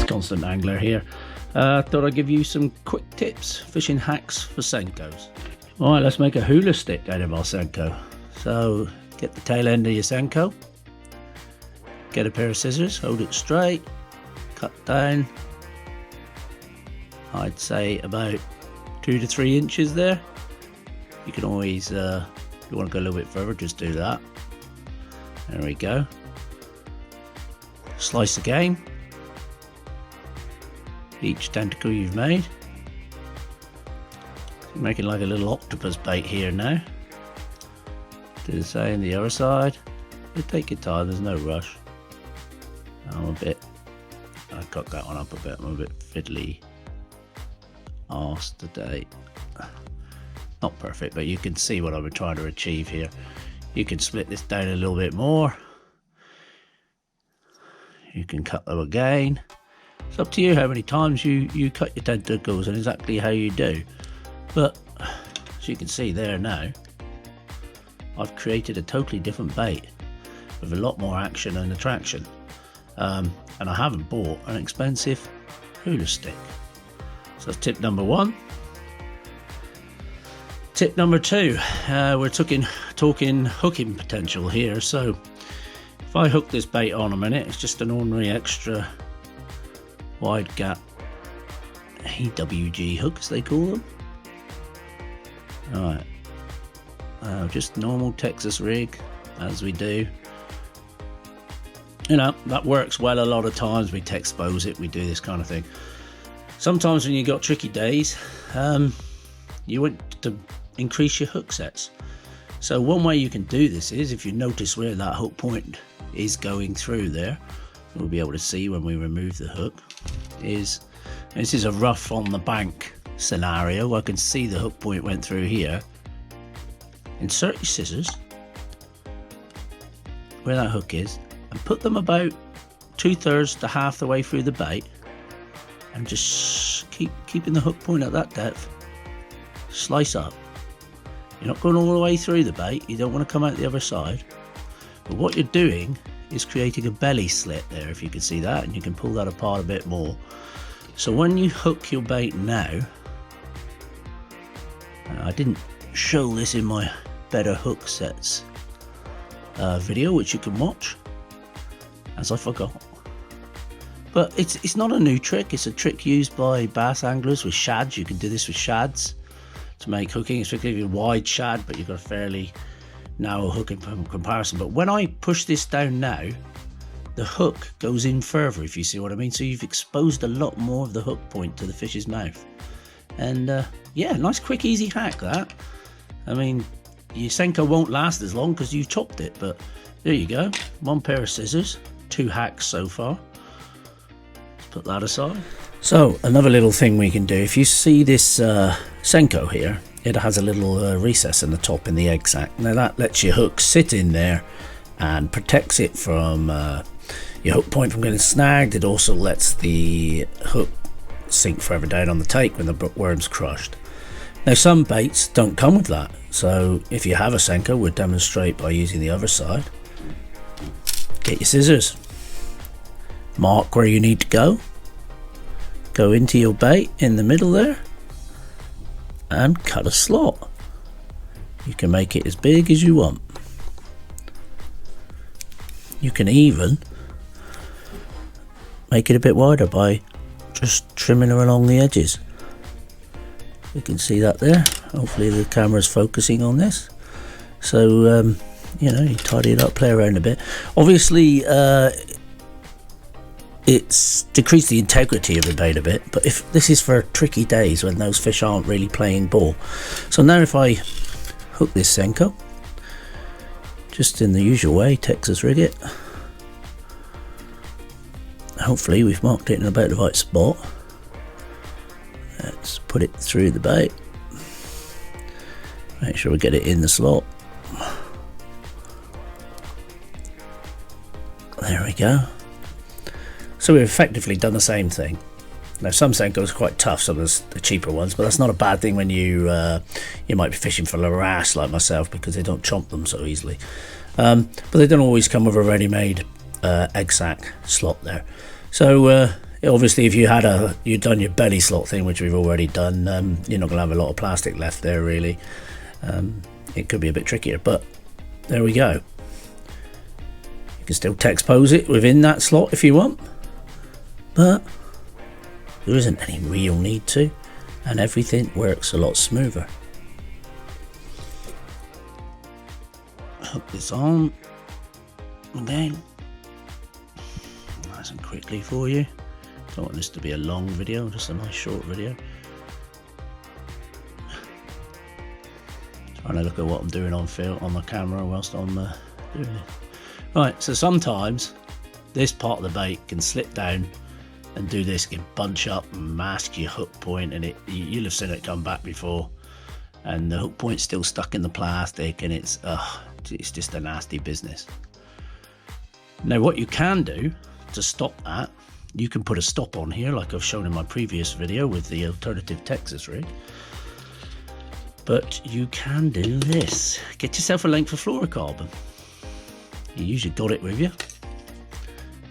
This Constant Angler here. Thought I'd give you some quick tips, fishing hacks for Senkos. Alright, let's make a hula stick out of our Senko. So get the tail end of your Senko, get a pair of scissors, hold it straight, cut down, I'd say about 2 to 3 inches there. You can always, if you want to go a little bit further, just do that. There we go. Slice again. Each tentacle you've made. So you're making like a little octopus bait here now. Do the same the other side. Just take your time, there's no rush. I got that one up a bit, I'm a bit fiddly arse today. Not perfect, but you can see what I'm trying to achieve here. You can split this down a little bit more. You can cut them again. It's up to you how many times you cut your tentacles and exactly how you do. But as you can see there now, I've created a totally different bait with a lot more action and attraction. And I haven't bought an expensive hula stick. So that's tip number 1. Tip number 2, we're talking hooking potential here. So if I hook this bait on a minute, it's just an ordinary extra wide gap AWG hook, as they call them. Alright, just normal Texas rig, as we do. You know, that works well a lot of times. We expose it, we do this kind of thing. Sometimes when you got tricky days, you want to increase your hook sets. So one way you can do this is, if you notice where that hook point is going through there, we'll be able to see when we remove the hook, this is a rough on the bank scenario. I can see the hook point went through here. Insert your scissors where that hook is and put them about 2/3 to half the way through the bait, and just keeping the hook point at that depth. Slice up. You're not going all the way through the bait, you don't want to come out the other side, but what you're doing is creating a belly slit there, if you can see that, and you can pull that apart a bit more. So when you hook your bait now, I didn't show this in my better hook sets video, which you can watch, as I forgot. But it's not a new trick, it's a trick used by bass anglers with shads. You can do this with shads to make hooking, especially if you're wide shad, but you've got a fairly narrow hook in comparison. But when I push this down now, the hook goes in further, if you see what I mean. So you've exposed a lot more of the hook point to the fish's mouth. And yeah, nice quick easy hack that. I mean, your Senko won't last as long because you chopped it, but there you go. 1 pair of scissors, 2 hacks so far. Let's put that aside. So another little thing we can do, if you see this Senko here, it has a little recess in the top in the egg sac. Now that lets your hook sit in there and protects it from your hook point from getting snagged. It also lets the hook sink further down on the take when the worm's crushed. Now some baits don't come with that, so if you have a Senko, we'll demonstrate by using the other side. Get your scissors, mark where you need to go into your bait in the middle there, and cut a slot. You can make it as big as you want. You can even make it a bit wider by just trimming her along the edges. You can see that there. Hopefully the camera's focusing on this. So you know, you tidy it up, play around a bit. Obviously it's decreased the integrity of the bait a bit, but if this is for tricky days when those fish aren't really playing ball. So now if I hook this Senko just in the usual way, Texas rig it, hopefully we've marked it in about the right spot. Let's put it through the bait, make sure we get it in the slot. There we go. So we've effectively done the same thing. Now some Senkos are quite tough, some of the cheaper ones, but that's not a bad thing when you might be fishing for larass like myself, because they don't chomp them so easily. But they don't always come with a ready-made egg sac slot there. So Obviously, if you'd done your belly slot thing, which we've already done, you're not going to have a lot of plastic left there, really. It could be a bit trickier, but there we go. You can still text pose it within that slot if you want, but there isn't any real need to, and everything works a lot smoother. Hook this on again, nice and quickly for you. Don't want this to be a long video, just a nice short video. Trying to look at what I'm doing on the camera whilst I'm doing it. Right, so sometimes this part of the bait can slip down and do this, can bunch up and mask your hook point, and you'll have seen it come back before, and the hook point's still stuck in the plastic, and it's just a nasty business. Now what you can do to stop that, you can put a stop on here like I've shown in my previous video with the alternative Texas rig, but you can do this. Get yourself a length of fluorocarbon. You usually got it with you.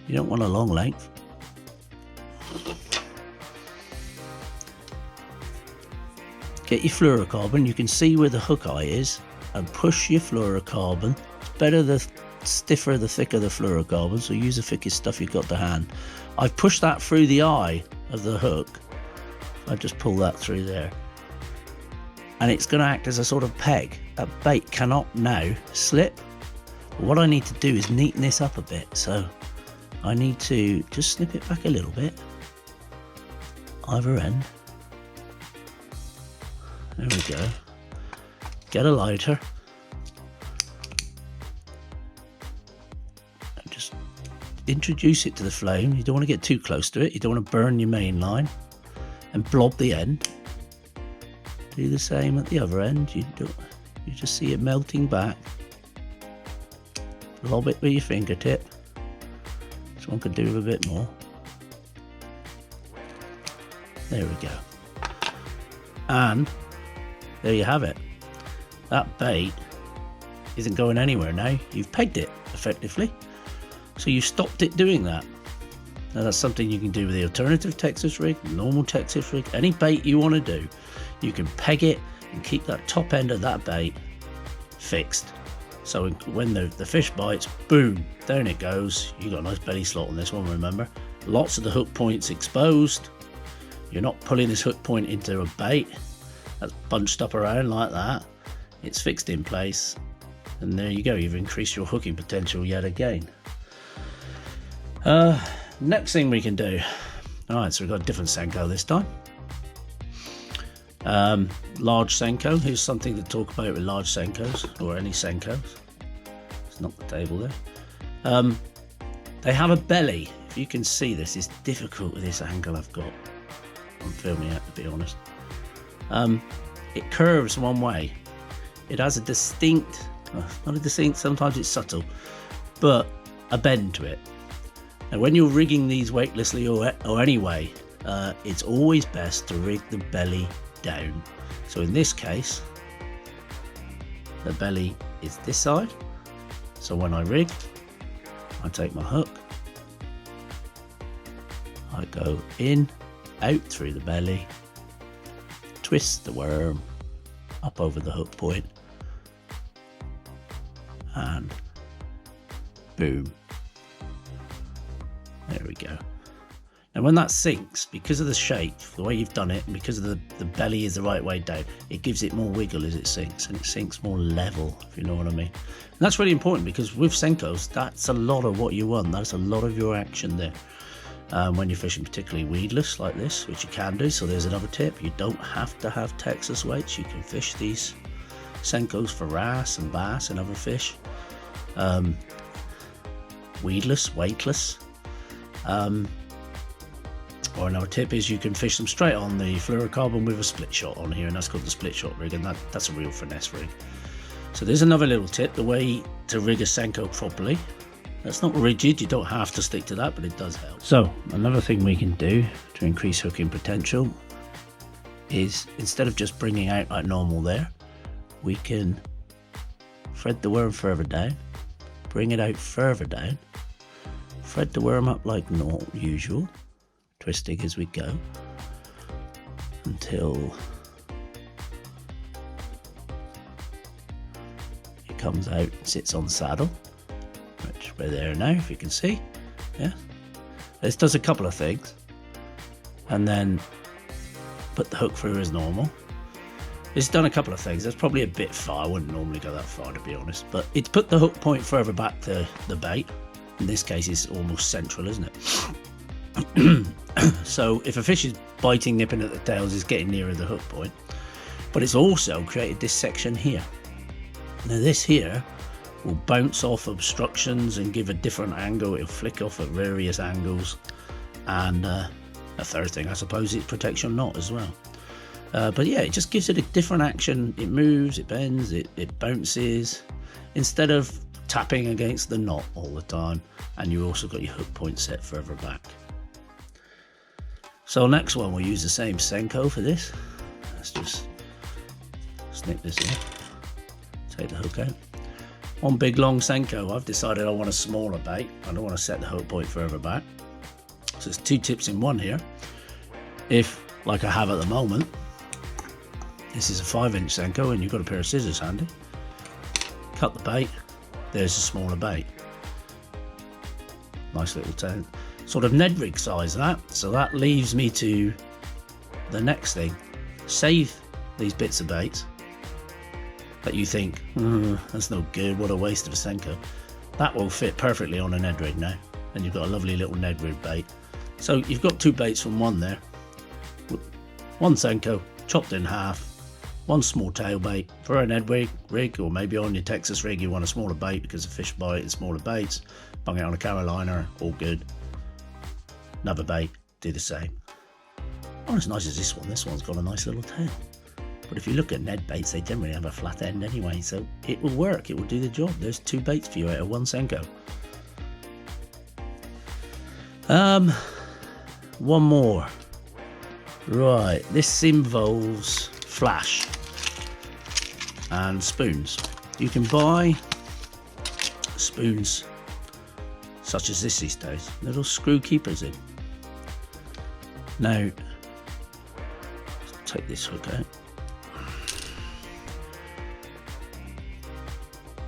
You don't want a long length. Get your fluorocarbon, you can see where the hook eye is, and push your fluorocarbon. It's better the stiffer the thicker the fluorocarbon, so use the thickest stuff you've got to hand. I've pushed that through the eye of the hook. I just pull that through there, and it's going to act as a sort of peg. That bait cannot now slip. But what I need to do is neaten this up a bit, so I need to just snip it back a little bit, either end. There we go. Get a lighter and just introduce it to the flame. You don't want to get too close to it. You don't want to burn your main line, and blob the end. Do the same at the other end. You just see it melting back. Lob it with your fingertip. This one could do with a bit more. There we go. And there you have it. That bait isn't going anywhere now. You've pegged it effectively. So you stopped it doing that. Now that's something you can do with the alternative Texas rig, normal Texas rig, any bait you want to do. You can peg it and keep that top end of that bait fixed. So when the fish bites, boom, down it goes. You got a nice belly slot on this one, remember. Lots of the hook points exposed. You're not pulling this hook point into a bait that's bunched up around like that. It's fixed in place, and there you go. You've increased your hooking potential yet again. Next thing we can do. Alright, so we've got a different Senko this time. Large Senko. Here's something to talk about with large Senkos, or any Senkos. It's not the table there. They have a belly. If you can see this, it's difficult with this angle I've got. I'm filming it, to be honest. It curves one way. It has a distinct, not a distinct, sometimes it's subtle, but a bend to it. Now when you're rigging these weightlessly or anyway, it's always best to rig the belly down. So in this case, the belly is this side. So when I rig, I take my hook, I go in, out through the belly, twist the worm up over the hook point, and boom, there we go. Now when that sinks, because of the shape, the way you've done it, and because of the belly is the right way down, it gives it more wiggle as it sinks, and it sinks more level, if you know what I mean. And that's really important, because with Senkos, that's a lot of what you want. That's a lot of your action there. When you're fishing particularly weedless like this, which you can do. So there's another tip. You don't have to have Texas weights. You can fish these Senkos for wrasse and bass and other fish. Weedless, weightless. Or another tip is you can fish them straight on the fluorocarbon with a split shot on here, and that's called the split shot rig, and that's a real finesse rig. So there's another little tip, the way to rig a Senko properly. That's not rigid, you don't have to stick to that, but it does help. So another thing we can do to increase hooking potential is, instead of just bringing out like normal there, we can thread the worm further down, bring it out further down, thread the worm up like usual, twisting as we go until it comes out and sits on the saddle, which we're there now, if you can see. Yeah, this does a couple of things, and then put the hook through as normal. It's done a couple of things. That's probably a bit far. I wouldn't normally go that far, to be honest, but it's put the hook point further back to the bait. In this case, it's almost central, isn't it? So if a fish is biting, nipping at the tails, it's getting nearer the hook point. But it's also created this section here. Now this here will bounce off obstructions and give a different angle. It'll flick off at various angles. And a third thing, I suppose, it protects your knot as well. But yeah, it just gives it a different action. It moves, it bends, it bounces, instead of tapping against the knot all the time. And you've also got your hook point set further back. So next one, we'll use the same Senko for this. Let's just snip this in, take the hook out. One big long Senko. I've decided I want a smaller bait. I don't want to set the hook point further back. So it's 2 tips in one here. If, like I have at the moment, this is a 5-inch Senko and you've got a pair of scissors handy, cut the bait, there's a smaller bait. Nice little tail. Sort of Ned rig size that. So that leaves me to the next thing. Save these bits of bait that you think, that's no good, what a waste of a Senko. That will fit perfectly on a Ned rig now. And you've got a lovely little Ned rig bait. So you've got 2 baits from one there. 1 Senko, chopped in half. 1 small tail bait for a Ned rig, or maybe on your Texas rig you want a smaller bait because the fish bite and smaller baits. Bung it on a Carolina, all good. Another bait, do the same. Not as nice as this one. This one's got a nice little tail. But if you look at Ned baits, they generally have a flat end anyway, so it will work, it will do the job. There's 2 baits for you out of 1 Senko. One more. Right, this involves flash and spoons. You can buy spoons such as this these days, little screw keepers in. Now, take this hook out.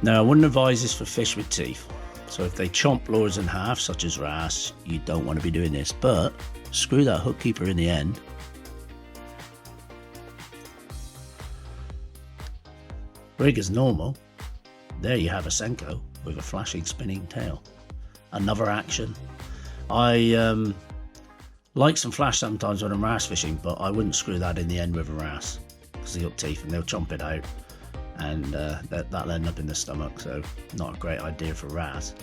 Now, I wouldn't advise this for fish with teeth. So if they chomp lures in half, such as wrasse, you don't want to be doing this, but screw that hook keeper in the end. Rig as normal. There you have a Senko with a flashing spinning tail. Another action. I like some flash sometimes when I'm wrasse fishing, but I wouldn't screw that in the end with a wrasse because they've got teeth and they'll chomp it out, and that'll end up in the stomach, so not a great idea for wrasse.